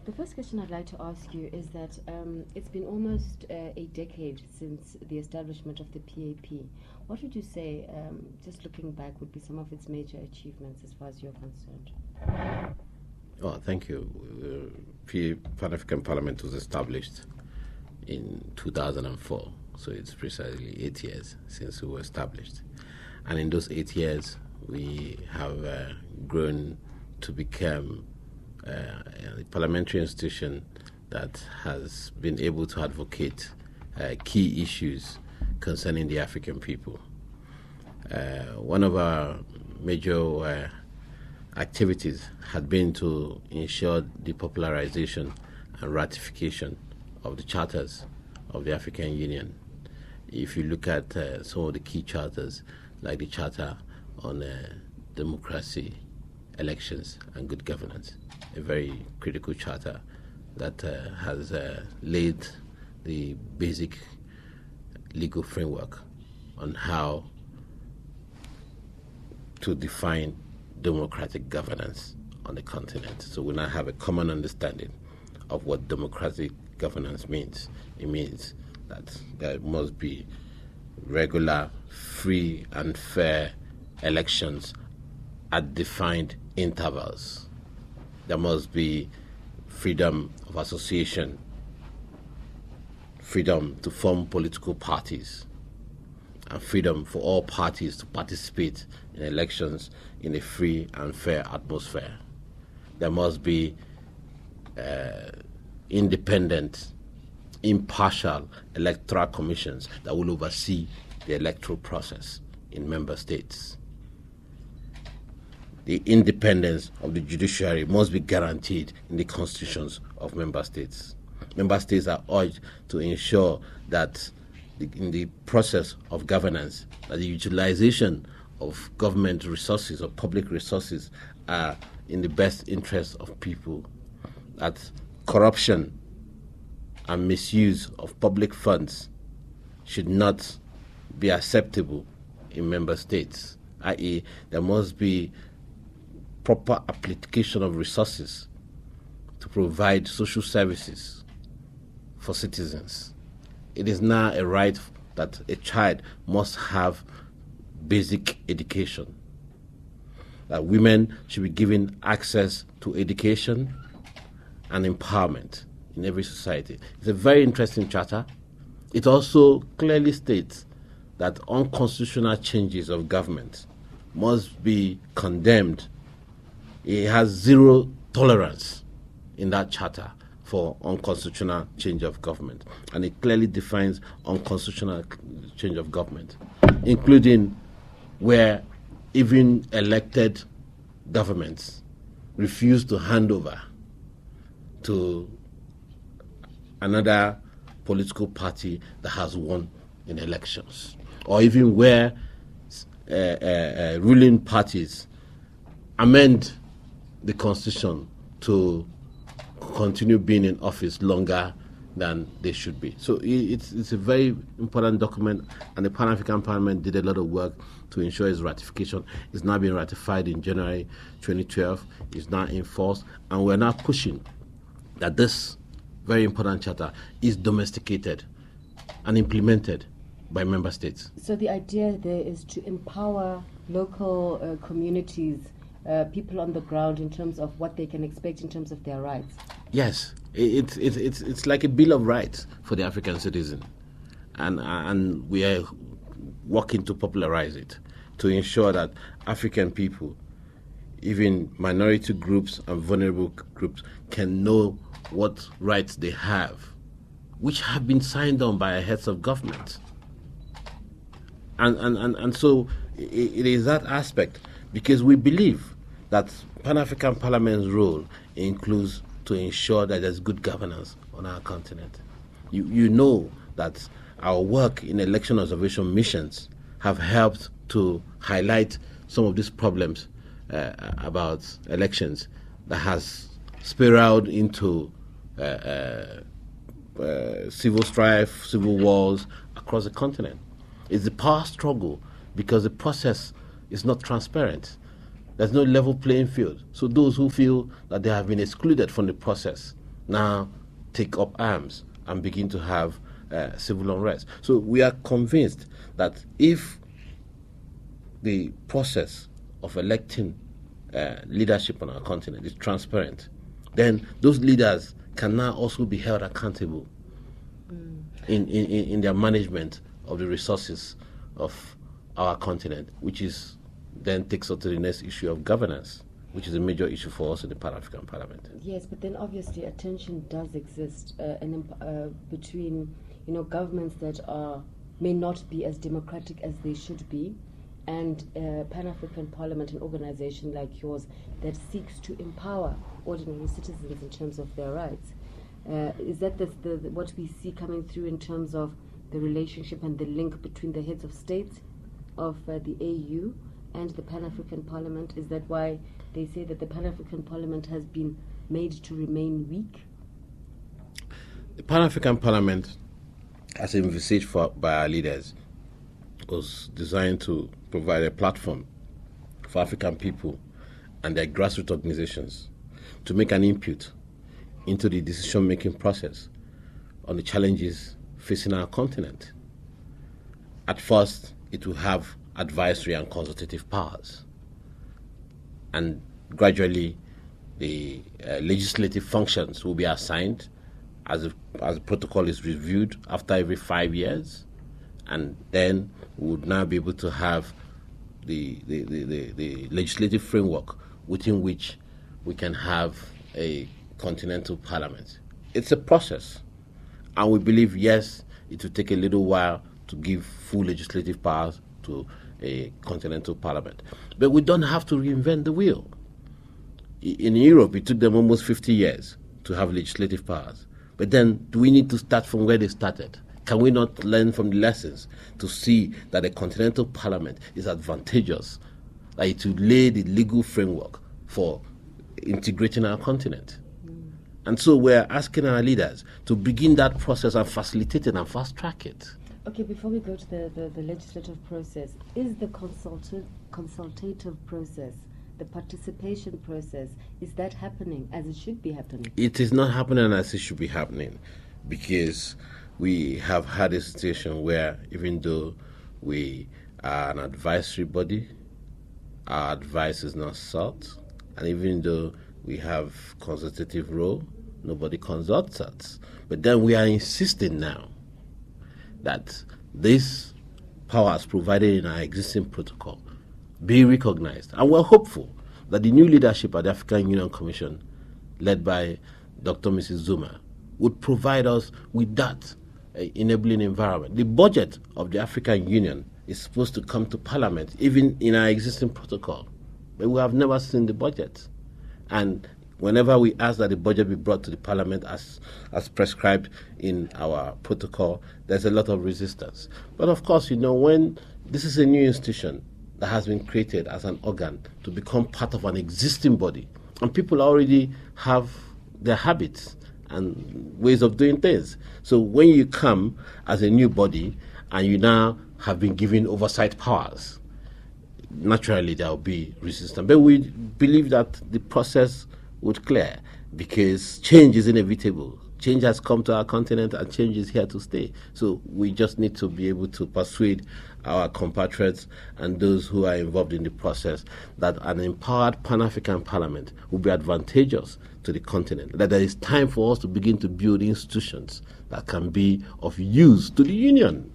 The first question I'd like to ask you is that it's been almost a decade since the establishment of the PAP. What would you say, just looking back, would be some of its major achievements as far as you're concerned? Oh, thank you. The Pan-African Parliament was established in 2004, so it's precisely 8 years since we were established. And in those 8 years, we have grown to become a parliamentary institution that has been able to advocate key issues concerning the African people. One of our major activities had been to ensure the popularization and ratification of the charters of the African Union. If you look at some of the key charters, like the Charter on Democracy, Elections and Good Governance, a very critical charter that has laid the basic legal framework on how to define democratic governance on the continent. So we now have a common understanding of what democratic governance means. It means that there must be regular, free and fair elections at defined intervals. There must be freedom of association, freedom to form political parties, and freedom for all parties to participate in elections in a free and fair atmosphere. There must be independent, impartial electoral commissions that will oversee the electoral process in member states. The independence of the judiciary must be guaranteed in the constitutions of member states. Member states are urged to ensure that in the process of governance, that the utilization of government resources or public resources are in the best interest of people, that corruption and misuse of public funds should not be acceptable in member states, i.e., there must be proper application of resources to provide social services for citizens. It is now a right that a child must have basic education, that women should be given access to education and empowerment in every society. It's a very interesting charter. It also clearly states that unconstitutional changes of government must be condemned. It has zero tolerance in that charter for unconstitutional change of government. And it clearly defines unconstitutional change of government, including where even elected governments refuse to hand over to another political party that has won in elections, or even where ruling parties amend the constitution to continue being in office longer than they should be. So it's a very important document, and the Pan-African Parliament did a lot of work to ensure its ratification. It's now been ratified in January 2012. It's now in force, and we're now pushing that this very important charter is domesticated and implemented by member states. So the idea there is to empower local communities, people on the ground, in terms of what they can expect in terms of their rights. Yes, it's like a bill of rights for the African citizen, and we are working to popularize it, to ensure that African people, even minority groups and vulnerable groups, can know what rights they have, which have been signed on by heads of government. And so it is that aspect, because we believe that Pan-African Parliament's role includes to ensure that there's good governance on our continent. You know that our work in election observation missions have helped to highlight some of these problems about elections that has spiraled into civil strife, civil wars across the continent. It's the power struggle, because the process is not transparent. There's no level playing field. So those who feel that they have been excluded from the process now take up arms and begin to have civil unrest. So we are convinced that if the process of electing leadership on our continent is transparent, then those leaders can now also be held accountable in their management of the resources of our continent, which is then takes us to the next issue of governance, which is a major issue for us in the Pan-African Parliament. Yes, but then obviously a tension does exist between governments that may not be as democratic as they should be, and Pan-African Parliament, an organization like yours that seeks to empower ordinary citizens in terms of their rights. Is that what we see coming through in terms of the relationship and the link between the heads of state of the AU and the Pan-African Parliament? Is that why they say that the Pan-African Parliament has been made to remain weak? The Pan-African Parliament, as envisaged by our leaders, was designed to provide a platform for African people and their grassroots organizations to make an input into the decision-making process on the challenges facing our continent. At first, it will have advisory and consultative powers, and gradually the legislative functions will be assigned as the protocol is reviewed after every 5 years, and then we would now be able to have the legislative framework within which we can have a continental parliament. It's a process, and we believe, yes, it will take a little while to give full legislative powers to a continental parliament. But we don't have to reinvent the wheel. In Europe, it took them almost 50 years to have legislative powers. But then, do we need to start from where they started? Can we not learn from the lessons to see that a continental parliament is advantageous, that it will lay the legal framework for integrating our continent? And so we're asking our leaders to begin that process and facilitate it and fast-track it. Okay, before we go to the legislative process, is the consultative process, the participation process, is that happening as it should be happening? It is not happening as it should be happening, because we have had a situation where even though we are an advisory body, our advice is not sought, and even though we have consultative role, nobody consults us. But then we are insisting now that these powers provided in our existing protocol be recognized. And we're hopeful that the new leadership at the African Union Commission, led by Dr. Mrs. Zuma, would provide us with that enabling environment. The budget of the African Union is supposed to come to Parliament, even in our existing protocol. But we have never seen the budget. And whenever we ask that the budget be brought to the Parliament as prescribed in our protocol, there's a lot of resistance. But of course, when this is a new institution that has been created as an organ to become part of an existing body, and people already have their habits and ways of doing things. So when you come as a new body and you now have been given oversight powers, naturally there will be resistance. But we believe that the process would clear, because change is inevitable. Change has come to our continent and change is here to stay. So we just need to be able to persuade our compatriots and those who are involved in the process that an empowered Pan-African Parliament will be advantageous to the continent, that there is time for us to begin to build institutions that can be of use to the Union.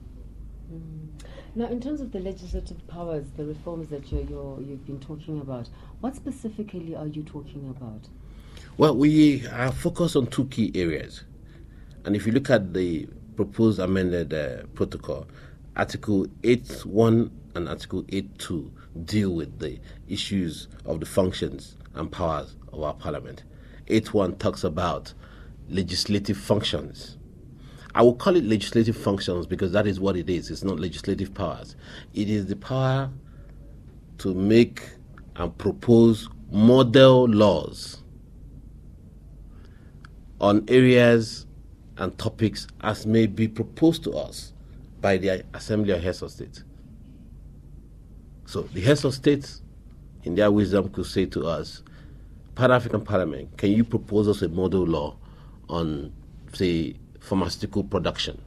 Now, in terms of the legislative powers, the reforms that you've been talking about, what specifically are you talking about? Well, we are focused on two key areas. And if you look at the proposed amended protocol, Article 8.1 and Article 8.2 deal with the issues of the functions and powers of our Parliament. 8.1 talks about legislative functions. I will call it legislative functions because that is what it is. It's not legislative powers. It is the power to make and propose model laws on areas and topics as may be proposed to us by the Assembly of Heads of State. So the Heads of State, in their wisdom, could say to us, Pan-African Parliament, can you propose us a model law on, say, pharmaceutical production.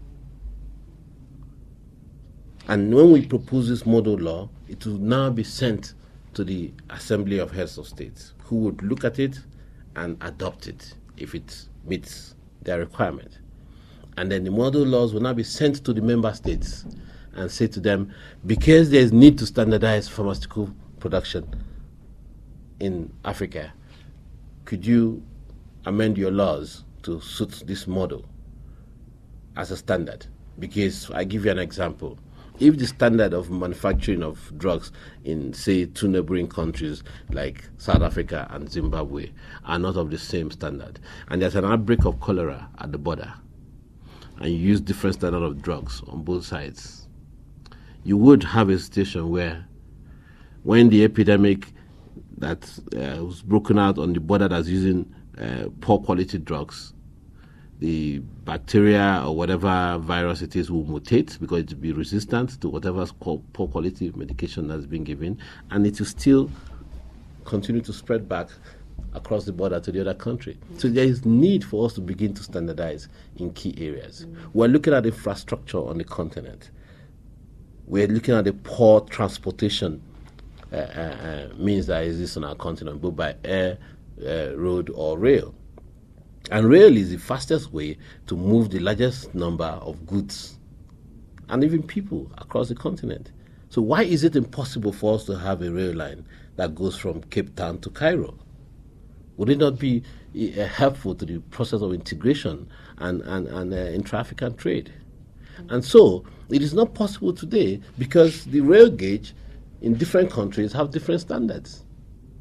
And when we propose this model law, it will now be sent to the Assembly of Heads of States, who would look at it and adopt it if it meets their requirement. And then the model laws will now be sent to the member states and say to them, because there is need to standardize pharmaceutical production in Africa, could you amend your laws to suit this model as a standard? Because I give you an example. If the standard of manufacturing of drugs in, say, two neighboring countries like South Africa and Zimbabwe are not of the same standard, and there's an outbreak of cholera at the border, and you use different standard of drugs on both sides, you would have a situation where when the epidemic that was broken out on the border that's using poor quality drugs, the bacteria or whatever virus it is will mutate because it will be resistant to whatever's called poor quality medication that's been given, and it will still continue to spread back across the border to the other country. So there is need for us to begin to standardize in key areas. We're looking at infrastructure on the continent. We're looking at the poor transportation means that exist on our continent, both by air, road, or rail. And rail is the fastest way to move the largest number of goods and even people across the continent. So why is it impossible for us to have a rail line that goes from Cape Town to Cairo? Would it not be helpful to the process of integration and intra-African trade? And so it is not possible today because the rail gauge in different countries have different standards.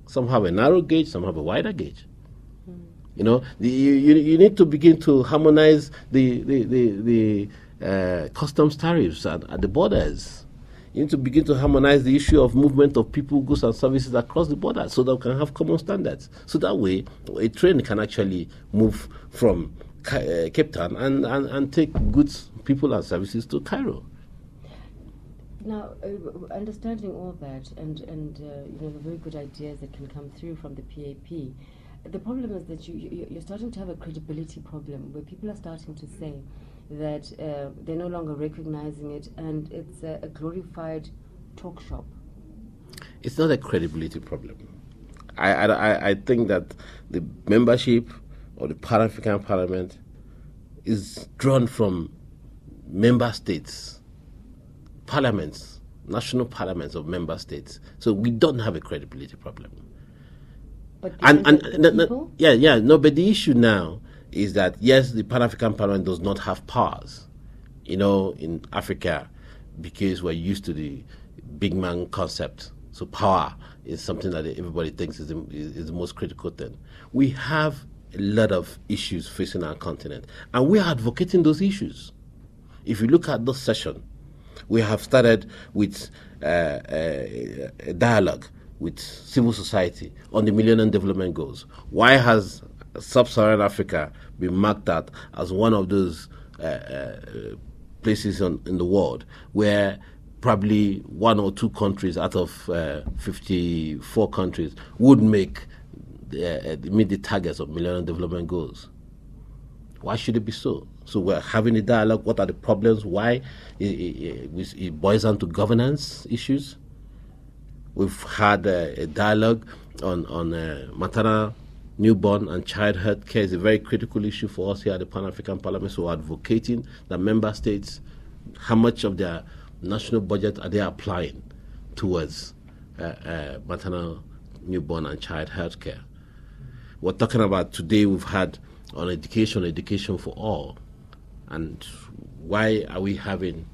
Some have a narrow gauge, some have a wider gauge. You know, you need to begin to harmonize the customs tariffs at the borders. You need to begin to harmonize the issue of movement of people, goods, and services across the border so that we can have common standards. So that way, a train can actually move from Cape Town and take goods, people, and services to Cairo. Now, understanding all that and the very good ideas that can come through from the PAP, the problem is that you're starting to have a credibility problem where people are starting to say that they're no longer recognizing it and it's a glorified talk shop. It's not a credibility problem. I think that the membership of the Pan-African Parliament is drawn from member states, parliaments, national parliaments of member states. So we don't have a credibility problem. But But the issue now is that, yes, the Pan-African Parliament does not have powers, in Africa, because we're used to the big man concept. So power is something that everybody thinks is the most critical thing. We have a lot of issues facing our continent, and we are advocating those issues. If you look at this session, we have started with a dialogue with civil society on the Millennium Development Goals. Why has Sub-Saharan Africa been marked out as one of those places in the world where probably one or two countries out of 54 countries would meet the targets of Millennium Development Goals? Why should it be so? So we're having a dialogue. What are the problems? Why? It boils down to governance issues. We've had a dialogue on maternal, newborn, and child health care. Is a very critical issue for us here at the Pan-African Parliament. So we're advocating that member states, how much of their national budget are they applying towards maternal, newborn, and child health care? We're talking about today we've had on education for all. And why are we having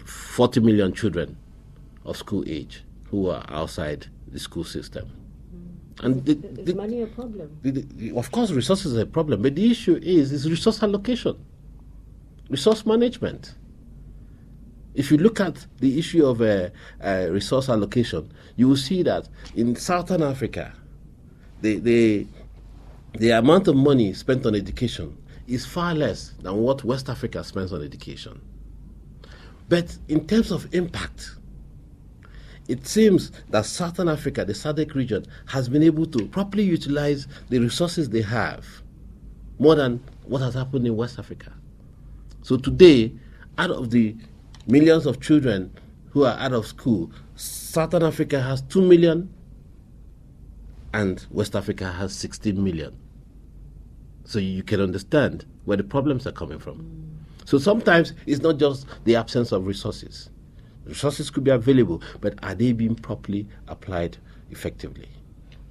40 million children of school age who are outside the school system? And is money a problem? Of course, resources are a problem, but the issue is resource allocation, resource management. If you look at the issue of resource allocation, you will see that in Southern Africa, the amount of money spent on education is far less than what West Africa spends on education. But in terms of impact, it seems that Southern Africa, the SADC region, has been able to properly utilize the resources they have more than what has happened in West Africa. So today, out of the millions of children who are out of school, Southern Africa has 2 million and West Africa has 16 million. So you can understand where the problems are coming from. So sometimes it's not just the absence of resources. Resources could be available, but are they being properly applied effectively?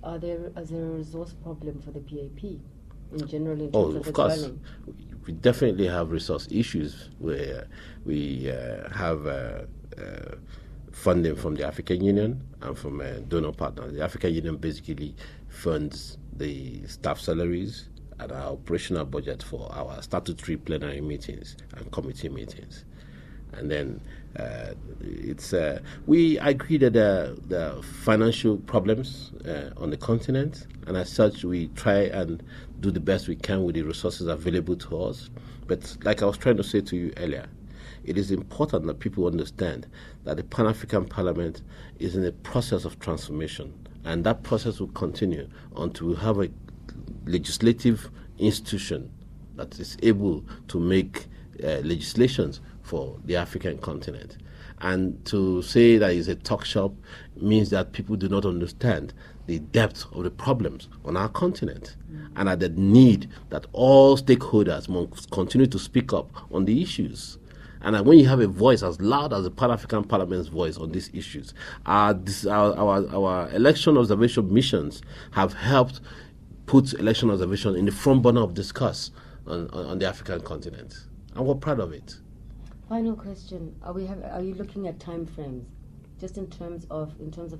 Is there a resource problem for the PAP in general in terms of its course. running? We definitely have resource issues where we have funding from the African Union and from donor partners. The African Union basically funds the staff salaries and our operational budget for our statutory plenary meetings and committee meetings. And then we agree that there are financial problems on the continent, and as such we try and do the best we can with the resources available to us. But like I was trying to say to you earlier, it is important that people understand that the Pan-African Parliament is in a process of transformation, and that process will continue until we have a legislative institution that is able to make legislations for the African continent. And to say that it's a talk shop means that people do not understand the depth of the problems on our continent and at the need that all stakeholders must continue to speak up on the issues. And when you have a voice as loud as the Pan-African Parliament's voice on these issues, our election observation missions have helped put election observation in the front burner of discourse on the African continent. And we're proud of it. Final question: are you looking at time frames, just in terms of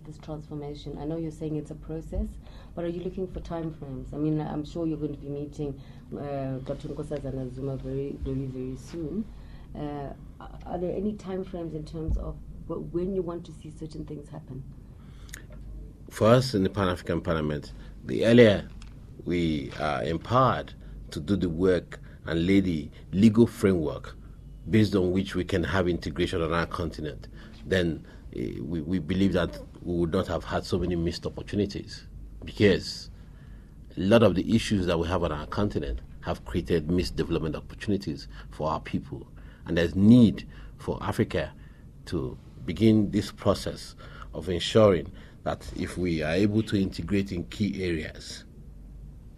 this transformation? I know you're saying it's a process, but are you looking for time frames? I mean, I'm sure you're going to be meeting Dr. Nkosazana Zuma very, very, very soon. Are there any time frames in terms of when you want to see certain things happen? For us in the Pan-African Parliament, the earlier we are empowered to do the work and lay the legal framework based on which we can have integration on our continent, then we believe that we would not have had so many missed opportunities, because a lot of the issues that we have on our continent have created missed development opportunities for our people. And there's need for Africa to begin this process of ensuring that if we are able to integrate in key areas,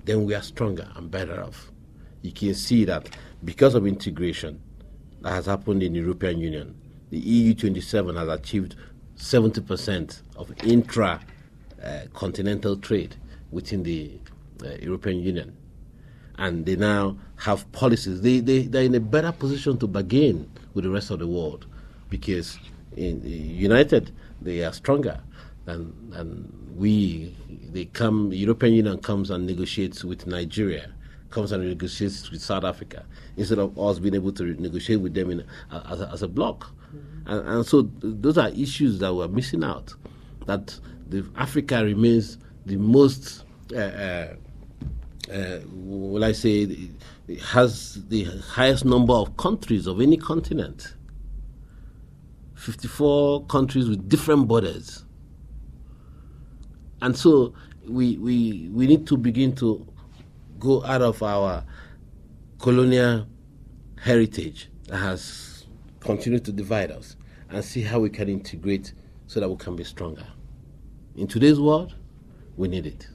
then we are stronger and better off. You can see that because of integration that has happened in the European Union, the EU 27 has achieved 70% of intra-continental trade within the European Union. And they now have policies. They're in a better position to bargain with the rest of the world, because in united they are stronger than we. The European Union comes and negotiates with Nigeria, comes and negotiates with South Africa, instead of us being able to negotiate with them as a bloc. And so those are issues that we're missing out, that Africa remains the most, has the highest number of countries of any continent. 54 countries with different borders. And so we need to begin to go out of our colonial heritage that has continued to divide us and see how we can integrate so that we can be stronger. In today's world, we need it.